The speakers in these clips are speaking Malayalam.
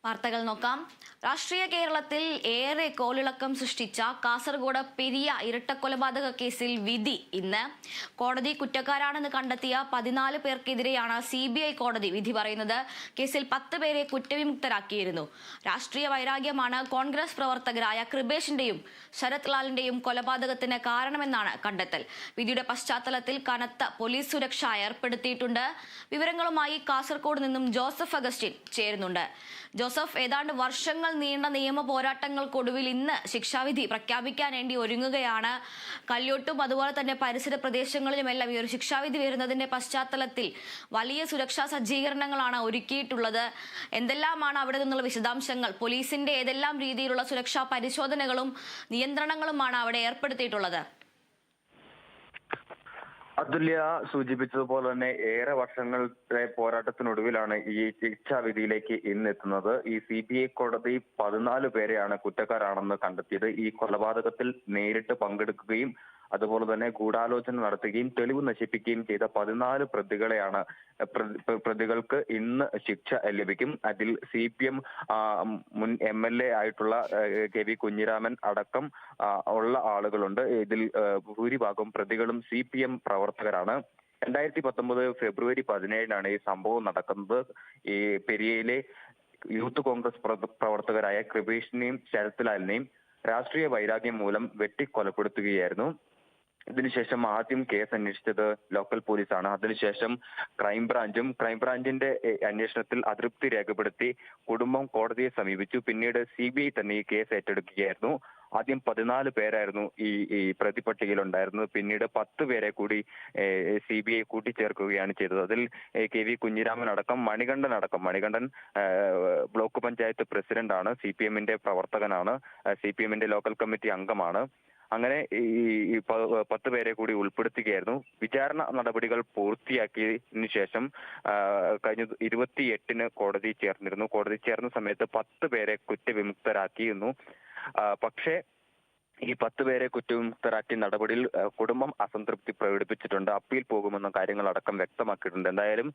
വാർത്തകൾ നോക്കാം. രാഷ്ട്രീയ കേരളത്തിൽ ഏറെ കോളിളക്കം സൃഷ്ടിച്ച കാസർഗോഡ് പെരിയ ഇരട്ടക്കൊലപാതക കേസിൽ വിധി ഇന്ന്. കോടതി കുറ്റക്കാരാണെന്ന് കണ്ടെത്തിയ 14 പേർക്കെതിരെയാണ് CBI കോടതി വിധി പറയുന്നത്. കേസിൽ 10 പേരെ കുറ്റവിമുക്തരാക്കിയിരുന്നു. രാഷ്ട്രീയ വൈരാഗ്യമാണ് കോൺഗ്രസ് പ്രവർത്തകരായ കൃപേഷിന്റെയും ശരത് ലാലിന്റെയും കൊലപാതകത്തിന് കാരണമെന്നാണ് കണ്ടെത്തൽ. വിധിയുടെ പശ്ചാത്തലത്തിൽ കനത്ത പോലീസ് സുരക്ഷ ഏർപ്പെടുത്തിയിട്ടുണ്ട്. വിവരങ്ങളുമായി കാസർഗോഡ് നിന്നും ജോസഫ് അഗസ്റ്റിൻ ചേരുന്നുണ്ട്. ജോസഫ്, ഏതാണ്ട് വർഷങ്ങൾ നീണ്ട നിയമ പോരാട്ടങ്ങൾക്കൊടുവിൽ ഇന്ന് ശിക്ഷാവിധി പ്രഖ്യാപിക്കാൻ വേണ്ടി ഒരുങ്ങുകയാണ്. കല്യോട്ടും അതുപോലെ തന്നെ പരിസര പ്രദേശങ്ങളിലുമെല്ലാം ഈ ഒരു ശിക്ഷാവിധി വരുന്നതിന്റെ പശ്ചാത്തലത്തിൽ വലിയ സുരക്ഷാ സജ്ജീകരണങ്ങളാണ് ഒരുക്കിയിട്ടുള്ളത്. എന്തെല്ലാമാണ് അവിടെ നിന്നുള്ള വിശദാംശങ്ങൾ? പോലീസിന്റെ ഏതെല്ലാം രീതിയിലുള്ള സുരക്ഷാ പരിശോധനകളും നിയന്ത്രണങ്ങളുമാണ് അവിടെ ഏർപ്പെടുത്തിയിട്ടുള്ളത്? അതുല്യ സൂചിപ്പിച്ചതുപോലെ തന്നെ ഏറെ വർഷങ്ങളുടെ പോരാട്ടത്തിനൊടുവിലാണ് ഈ ശിക്ഷാവിധിയിലേക്ക് ഇന്ന് എത്തുന്നത്. ഈ CBI കോടതി 14 പേരെയാണ് കുറ്റക്കാരാണെന്ന് കണ്ടെത്തിയത്. ഈ കൊലപാതകത്തിൽ നേരിട്ട് പങ്കെടുക്കുകയും അതുപോലെ തന്നെ ഗൂഢാലോചന നടത്തുകയും തെളിവ് നശിപ്പിക്കുകയും ചെയ്ത 14 പ്രതികൾക്ക് ഇന്ന് ശിക്ഷ ലഭിക്കും. അതിൽ CPM മുൻ MLA ആയിട്ടുള്ള KV കുഞ്ഞിരാമൻ അടക്കം ഉള്ള ആളുകളുണ്ട്. ഇതിൽ ഭൂരിഭാഗം പ്രതികളും CPM പ്രവർത്തകരാണ്. 2019 ഫെബ്രുവരി 17 ഈ സംഭവം നടക്കുന്നത്. ഈ പെരിയയിലെ യൂത്ത് കോൺഗ്രസ് പ്രവർത്തകരായ കൃപേഷിനെയും ശരത് ലാലിനെയും രാഷ്ട്രീയ വൈരാഗ്യം മൂലം വെട്ടിക്കൊലപ്പെടുത്തുകയായിരുന്നു. ഇതിനുശേഷം ആദ്യം കേസ് അന്വേഷിച്ചത് ലോക്കൽ പോലീസാണ്. അതിനുശേഷം ക്രൈംബ്രാഞ്ചിന്റെ അന്വേഷണത്തിൽ അതൃപ്തി രേഖപ്പെടുത്തി കുടുംബം കോടതിയെ സമീപിച്ചു. പിന്നീട് CBI തന്നെ ഈ കേസ് ഏറ്റെടുക്കുകയായിരുന്നു. ആദ്യം 14 പേരായിരുന്നു ഈ പ്രതിപട്ടികയിൽ ഉണ്ടായിരുന്നത്. പിന്നീട് 10 പേരെ കൂടി CBI കൂട്ടിച്ചേർക്കുകയാണ് ചെയ്തത്. അതിൽ KV കുഞ്ഞിരാമൻ അടക്കം മണികണ്ഠൻ ബ്ലോക്ക് പഞ്ചായത്ത് പ്രസിഡന്റാണ്, CPMന്റെ പ്രവർത്തകനാണ്, CPMന്റെ ലോക്കൽ കമ്മിറ്റി അംഗമാണ്. അങ്ങനെ ഈ 10 പേരെ കൂടി ഉൾപ്പെടുത്തുകയായിരുന്നു. വിചാരണ നടപടികൾ പൂർത്തിയാക്കിയതിനു ശേഷം കഴിഞ്ഞ 28-ന് കോടതി ചേർന്നിരുന്നു. കോടതി ചേർന്ന സമയത്ത് 10 പേരെ കുറ്റവിമുക്തരാക്കിയിരുന്നു. പക്ഷേ ഈ 10 പേരെ കുറ്റവിമുക്തരാക്കിയ നടപടിയിൽ കുടുംബം അസംതൃപ്തി പ്രകടിപ്പിച്ചിട്ടുണ്ട്. അപ്പീൽ പോകുമെന്ന കാര്യങ്ങളടക്കം വ്യക്തമാക്കിയിട്ടുണ്ട്. എന്തായാലും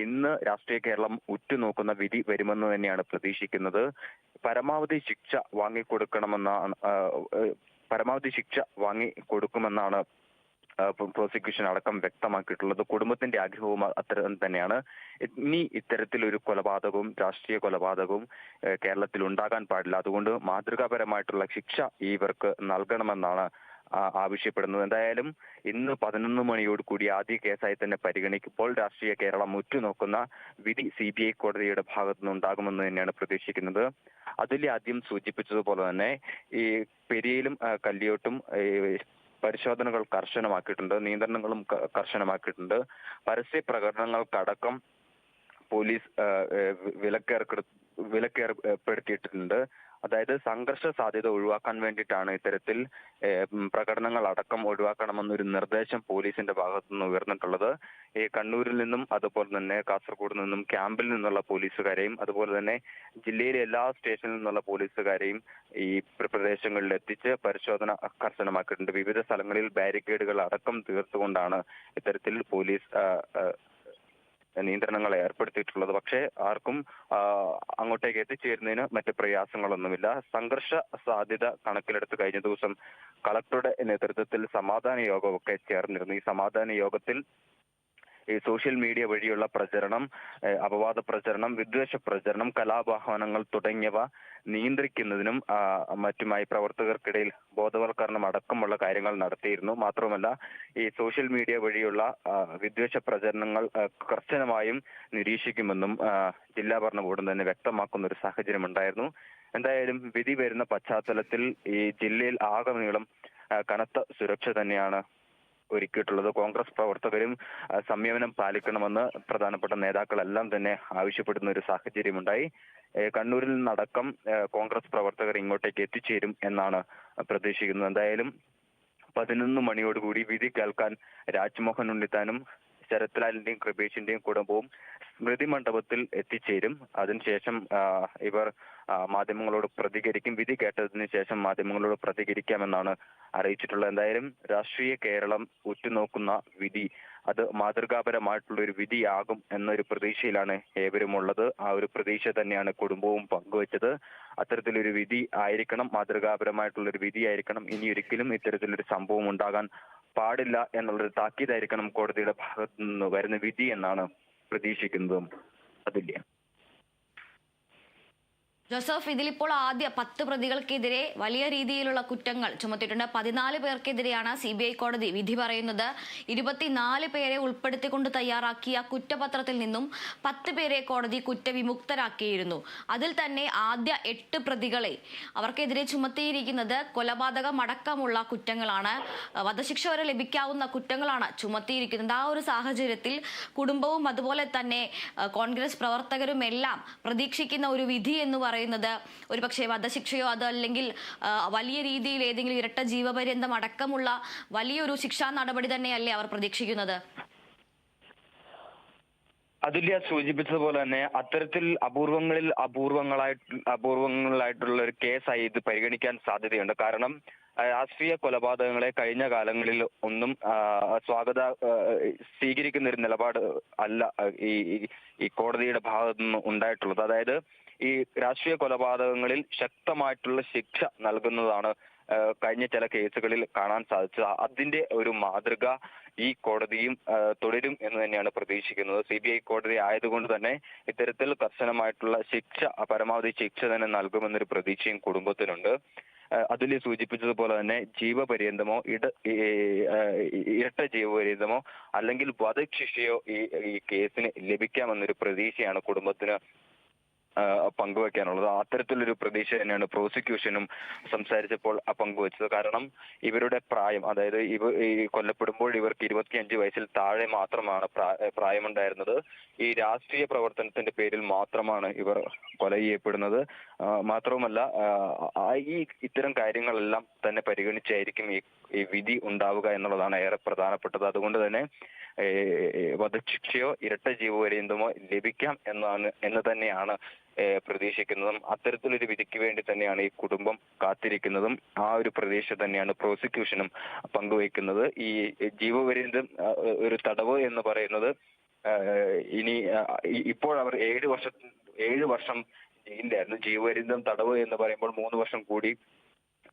ഇന്ന് രാഷ്ട്രീയ കേരളം ഉറ്റുനോക്കുന്ന വിധി വരുമെന്ന് തന്നെയാണ് പ്രതീക്ഷിക്കുന്നത്. പരമാവധി ശിക്ഷ വാങ്ങിക്കൊടുക്കുമെന്നാണ് പ്രോസിക്യൂഷൻ അടക്കം വ്യക്തമാക്കിയിട്ടുള്ളത്. കുടുംബത്തിന്റെ ആഗ്രഹവും അത്തരം തന്നെയാണ്. ഇനി ഇത്തരത്തിലൊരു കൊലപാതകവും രാഷ്ട്രീയ കൊലപാതകവും കേരളത്തിൽ ഉണ്ടാകാൻ പാടില്ല. അതുകൊണ്ട് മാതൃകാപരമായിട്ടുള്ള ശിക്ഷ ഇവർക്ക് നൽകണമെന്നാണ് ആവശ്യപ്പെടുന്നത്. എന്തായാലും ഇന്ന് 11 മണിയോട് കൂടി ആദ്യ കേസായി തന്നെ പരിഗണിക്കുമ്പോൾ രാഷ്ട്രീയ കേരളം ഉറ്റുനോക്കുന്ന വിധി CBI കോടതിയുടെ ഭാഗത്തു നിന്നുണ്ടാകുമെന്ന് തന്നെയാണ് പ്രതീക്ഷിക്കുന്നത്. അതിൽ ആദ്യം സൂചിപ്പിച്ചതുപോലെ തന്നെ ഈ പെരിയയിലും കല്യോട്ടും പരിശോധനകൾ കർശനമാക്കിയിട്ടുണ്ട്, നിയന്ത്രണങ്ങളും കർശനമാക്കിയിട്ടുണ്ട്. പരസ്യ പ്രകടനങ്ങൾക്കടക്കം പോലീസ് വിലക്കേർപ്പെടുത്തിയിട്ടുണ്ട്. അതായത് സംഘർഷ സാധ്യത ഒഴിവാക്കാൻ വേണ്ടിയിട്ടാണ് ഇത്തരത്തിൽ പ്രകടനങ്ങൾ അടക്കം ഒഴിവാക്കണമെന്നൊരു നിർദ്ദേശം പോലീസിന്റെ ഭാഗത്തുനിന്ന് ഉയർന്നിട്ടുള്ളത്. ഈ കണ്ണൂരിൽ നിന്നും അതുപോലെ തന്നെ കാസർഗോഡ് നിന്നും ക്യാമ്പിൽ നിന്നുള്ള പോലീസുകാരെയും അതുപോലെ തന്നെ ജില്ലയിലെ എല്ലാ സ്റ്റേഷനിൽ നിന്നുള്ള പോലീസുകാരെയും ഈ പ്രദേശങ്ങളിൽ എത്തിച്ച് പരിശോധന കർശനമാക്കിയിട്ടുണ്ട്. വിവിധ സ്ഥലങ്ങളിൽ ബാരിക്കേഡുകൾ അടക്കം തീർത്തുകൊണ്ടാണ് ഇത്തരത്തിൽ പോലീസ് നിയന്ത്രണങ്ങൾ ഏർപ്പെടുത്തിയിട്ടുള്ളത്. പക്ഷേ ആർക്കും അങ്ങോട്ടേക്ക് എത്തിച്ചേരുന്നതിന് മറ്റ് പ്രയാസങ്ങളൊന്നുമില്ല. സംഘർഷ സാധ്യത കണക്കിലെടുത്ത് കഴിഞ്ഞ ദിവസം കളക്ടറുടെ നേതൃത്വത്തിൽ സമാധാന യോഗമൊക്കെ ചേർന്നിരുന്നു. ഈ സമാധാന യോഗത്തിൽ ഈ സോഷ്യൽ മീഡിയ വഴിയുള്ള പ്രചരണം, അപവാദ പ്രചരണം, വിദ്വേഷ പ്രചരണം, കലാപാഹ്വാനങ്ങൾ തുടങ്ങിയവ നിയന്ത്രിക്കുന്നതിനും മറ്റുമായി പ്രവർത്തകർക്കിടയിൽ ബോധവൽക്കരണം അടക്കമുള്ള കാര്യങ്ങൾ നടത്തിയിരുന്നു. മാത്രമല്ല ഈ സോഷ്യൽ മീഡിയ വഴിയുള്ള വിദ്വേഷ പ്രചരണങ്ങൾ കർശനമായും നിരീക്ഷിക്കുമെന്നും ജില്ലാ ഭരണകൂടം തന്നെ വ്യക്തമാക്കുന്ന ഒരു സാഹചര്യം ഉണ്ടായിരുന്നു. എന്തായാലും വിധി വരുന്ന പശ്ചാത്തലത്തിൽ ഈ ജില്ലയിൽ ആകെ നീളം കനത്ത സുരക്ഷ തന്നെയാണ് ഒരുക്കിയിട്ടുള്ളത്. കോൺഗ്രസ് പ്രവർത്തകരും സംയമനം പാലിക്കണമെന്ന് പ്രധാനപ്പെട്ട നേതാക്കളെല്ലാം തന്നെ ആവശ്യപ്പെടുന്ന ഒരു സാഹചര്യമുണ്ടായി. കണ്ണൂരിൽ നിന്നടക്കം കോൺഗ്രസ് പ്രവർത്തകർ ഇങ്ങോട്ടേക്ക് എത്തിച്ചേരും എന്നാണ് പ്രതീക്ഷിക്കുന്നത്. എന്തായാലും 11 മണിയോടുകൂടി വിധി കേൾക്കാൻ രാജ്മോഹൻ ഉണ്ണിത്താനും ശരത് ലാലിന്റെയും കൃപേഷിന്റെയും കുടുംബവും സ്മൃതി മണ്ഡപത്തിൽ എത്തിച്ചേരും. അതിനുശേഷം ഇവർ മാധ്യമങ്ങളോട് പ്രതികരിക്കും. വിധി കേട്ടതിന് ശേഷം മാധ്യമങ്ങളോട് പ്രതികരിക്കാമെന്നാണ് അറിയിച്ചിട്ടുള്ളത്. എന്തായാലും രാഷ്ട്രീയ കേരളം ഉറ്റുനോക്കുന്ന വിധി അത് മാതൃകാപരമായിട്ടുള്ള ഒരു വിധിയാകും എന്നൊരു പ്രതീക്ഷയിലാണ് ഏവരും ഉള്ളത്. ആ ഒരു പ്രതീക്ഷ തന്നെയാണ് കുടുംബവും പങ്കുവച്ചത്. അത്തരത്തിലൊരു വിധി ആയിരിക്കണം, മാതൃകാപരമായിട്ടുള്ള ഒരു വിധി ആയിരിക്കണം. ഇനി ഒരിക്കലും ഇത്തരത്തിലൊരു സംഭവം ഉണ്ടാകാൻ പാടില്ല എന്നുള്ളൊരു താക്കീതായിരിക്കണം കോടതിയുടെ ഭാഗത്തു നിന്ന് വരുന്ന വിധി എന്നാണ് പ്രതീക്ഷിക്കുന്നതും. അതില്ല ജോസഫ്, ഇതിലിപ്പോൾ ആദ്യ 10 പ്രതികൾക്കെതിരെ വലിയ രീതിയിലുള്ള കുറ്റങ്ങൾ ചുമത്തിയിട്ടുണ്ട്. 14 പേർക്കെതിരെയാണ് CBI കോടതി വിധി പറയുന്നത്. 24 പേരെ ഉൾപ്പെടുത്തിക്കൊണ്ട് തയ്യാറാക്കിയ കുറ്റപത്രത്തിൽ നിന്നും 10 പേരെ കോടതി കുറ്റവിമുക്തരാക്കിയിരുന്നു. അതിൽ തന്നെ ആദ്യ 8 പ്രതികളെ അവർക്കെതിരെ ചുമത്തിയിരിക്കുന്നത് കൊലപാതകം അടക്കമുള്ള കുറ്റങ്ങളാണ്. വധശിക്ഷ വരെ ലഭിക്കാവുന്ന കുറ്റങ്ങളാണ് ചുമത്തിയിരിക്കുന്നത്. ആ ഒരു സാഹചര്യത്തിൽ കുടുംബവും അതുപോലെ തന്നെ കോൺഗ്രസ് പ്രവർത്തകരും എല്ലാം പ്രതീക്ഷിക്കുന്ന ഒരു വിധി എന്ന് പറയുന്നത് ഒരുപക്ഷെ വധശിക്ഷയോ അതല്ലെങ്കിൽ വലിയ രീതിയിൽ ഏതെങ്കിലും ഇരട്ട ജീവപര്യന്തം അടക്കമുള്ള വലിയൊരു ശിക്ഷാ നടപടി തന്നെയല്ലേ അവർ പ്രതീക്ഷിക്കുന്നത്? അതുല്യ സൂചിപ്പിച്ചതുപോലെ തന്നെ അത്തരത്തിൽ അപൂർവങ്ങളായിട്ടുള്ള ഒരു കേസായി ഇത് പരിഗണിക്കാൻ സാധ്യതയുണ്ട്. കാരണം രാഷ്ട്രീയ കൊലപാതകങ്ങളെ കഴിഞ്ഞ കാലങ്ങളിൽ ഒന്നും സ്വീകരിക്കുന്ന ഒരു നിലപാട് അല്ല ഈ കോടതിയുടെ ഭാഗത്തു നിന്ന് ഉണ്ടായിട്ടുള്ളത്. അതായത് ഈ രാഷ്ട്രീയ കൊലപാതകങ്ങളിൽ ശക്തമായിട്ടുള്ള ശിക്ഷ നൽകുന്നതാണ് കഴിഞ്ഞ ചില കേസുകളിൽ കാണാൻ സാധിച്ചത്. അതിന്റെ ഒരു മാതൃക ഈ കോടതിയും തുടരും എന്ന് തന്നെയാണ് പ്രതീക്ഷിക്കുന്നത്. CBI കോടതി ആയതുകൊണ്ട് തന്നെ ഇത്തരത്തിൽ കർശനമായിട്ടുള്ള ശിക്ഷ, പരമാവധി ശിക്ഷ തന്നെ നൽകുമെന്നൊരു പ്രതീക്ഷയും കുടുംബത്തിനുണ്ട്. അതിൽ സൂചിപ്പിച്ചതുപോലെ തന്നെ ജീവപര്യന്തമോ ഇരട്ട ജീവപര്യന്തമോ അല്ലെങ്കിൽ വധശിക്ഷയോ ഈ കേസിന് ലഭിക്കാമെന്നൊരു പ്രതീക്ഷയാണ് കുടുംബത്തിന് പങ്കുവെക്കാനുള്ളത്. അത്തരത്തിലൊരു പ്രതീക്ഷ തന്നെയാണ് പ്രോസിക്യൂഷനും സംസാരിച്ചപ്പോൾ പങ്കുവച്ചത്. കാരണം ഇവരുടെ പ്രായം, അതായത് കൊല്ലപ്പെടുമ്പോൾ ഇവർക്ക് 25 വയസ്സിൽ താഴെ മാത്രമാണ് പ്രായമുണ്ടായിരുന്നത്. ഈ രാഷ്ട്രീയ പ്രവർത്തനത്തിന്റെ പേരിൽ മാത്രമാണ് ഇവർ കൊല ചെയ്യപ്പെടുന്നത്. മാത്രവുമല്ല ഇത്തരം കാര്യങ്ങളെല്ലാം തന്നെ പരിഗണിച്ചായിരിക്കും ഈ വിധി ഉണ്ടാവുക എന്നുള്ളതാണ് ഏറെ പ്രധാനപ്പെട്ടത്. അതുകൊണ്ട് തന്നെ വധശിക്ഷയോ ഇരട്ട ജീവപര്യന്തമോ ലഭിക്കാം എന്ന് തന്നെയാണ് പ്രതീക്ഷിക്കുന്നതും. അത്തരത്തിലൊരു വിധിക്ക് വേണ്ടി തന്നെയാണ് ഈ കുടുംബം കാത്തിരിക്കുന്നതും. ആ ഒരു പ്രതീക്ഷ തന്നെയാണ് പ്രോസിക്യൂഷനും പങ്കുവയ്ക്കുന്നത്. ഈ ജീവപര്യന്തം ഒരു തടവ് എന്ന് പറയുന്നത് ഇനി ഇപ്പോൾ അവർ 7 വർഷം ജയിലിലായിരുന്നു. ജീവപര്യന്തം തടവ് എന്ന് പറയുമ്പോൾ 3 വർഷം കൂടി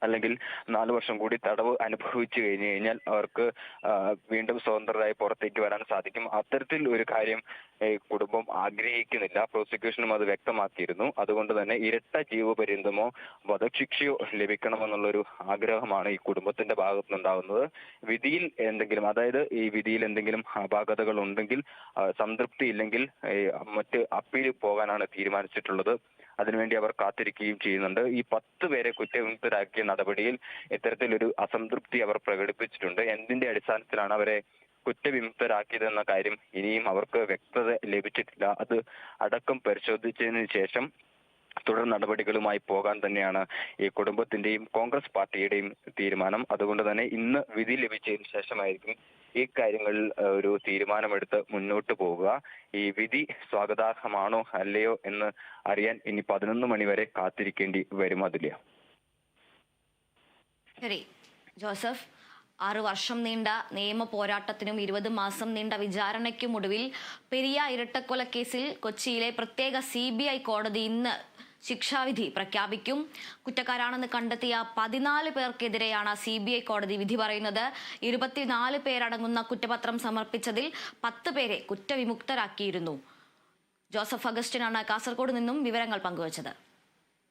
അല്ലെങ്കിൽ 4 വർഷം കൂടി തടവ് അനുഭവിച്ചു കഴിഞ്ഞു കഴിഞ്ഞാൽ അവർക്ക് വീണ്ടും സ്വതന്ത്രരായി പുറത്തേക്ക് വരാൻ സാധിക്കും. അത്തരത്തിൽ ഒരു കാര്യം കുടുംബം ആഗ്രഹിക്കുന്നില്ല. പ്രോസിക്യൂഷനും അത് വ്യക്തമാക്കിയിരുന്നു. അതുകൊണ്ട് തന്നെ ഇരട്ട ജീവപര്യന്തമോ വധശിക്ഷയോ ലഭിക്കണമെന്നുള്ളൊരു ആഗ്രഹമാണ് ഈ കുടുംബത്തിന്റെ ഭാഗത്തുനിന്നുണ്ടാകുന്നത്. വിധിയിൽ എന്തെങ്കിലും, അതായത് ഈ വിധിയിൽ എന്തെങ്കിലും അപാകതകൾ ഉണ്ടെങ്കിൽ, സംതൃപ്തി ഇല്ലെങ്കിൽ മറ്റ് അപ്പീൽ പോകാനാണ് തീരുമാനിച്ചിട്ടുള്ളത്. അതിനുവേണ്ടി അവർ കാത്തിരിക്കുകയും ചെയ്യുന്നുണ്ട്. ഈ 10 പേരെ കുറ്റവിമുക്തരാക്കിയ നടപടിയിൽ ഇത്തരത്തിലൊരു അസംതൃപ്തി അവർ പ്രകടിപ്പിച്ചിട്ടുണ്ട്. എന്തിന്റെ അടിസ്ഥാനത്തിലാണ് അവരെ കുറ്റവിമുക്തരാക്കിയതെന്ന കാര്യം ഇനിയും അവർക്ക് വ്യക്തത ലഭിച്ചിട്ടില്ല. അത് അടക്കം പരിശോധിച്ചതിന് ശേഷം തുടർ നടപടികളുമായി പോകാൻ തന്നെയാണ് ഈ കുടുംബത്തിന്റെയും കോൺഗ്രസ് പാർട്ടിയുടെയും തീരുമാനം. അതുകൊണ്ട് തന്നെ ഇന്ന് വിധി ലഭിച്ചതിന് ശേഷമായിരിക്കും ഈ കാര്യങ്ങളിൽ ഒരു തീരുമാനമെടുത്ത് മുന്നോട്ട് പോവുക. ഈ വിധി സ്വാഗതാർഹമാണോ അല്ലയോ എന്ന് അറിയാൻ ഇനി 11 മണി വരെ കാത്തിരിക്കേണ്ടി വരും. അതില്ല. ശരി ജോസഫ്, 6 വർഷം നീണ്ട നിയമ പോരാട്ടത്തിനും 20 മാസം നീണ്ട വിചാരണയ്ക്കും ഒടുവിൽ പെരിയ ഇരട്ടക്കൊലക്കേസിൽ കൊച്ചിയിലെ പ്രത്യേക CBI കോടതി ഇന്ന് ശിക്ഷാവിധി പ്രഖ്യാപിക്കും. കുറ്റക്കാരാണെന്ന് കണ്ടെത്തിയ 14 പേർക്കെതിരെയാണ് CBI കോടതി വിധി പറയുന്നത്. 24 പേരടങ്ങുന്ന കുറ്റപത്രം സമർപ്പിച്ചതിൽ 10 പേരെ കുറ്റവിമുക്തരാക്കിയിരുന്നു. ജോസഫ് അഗസ്റ്റിനാണ് കാസർഗോഡ് നിന്നും വിവരങ്ങൾ പങ്കുവച്ചത്.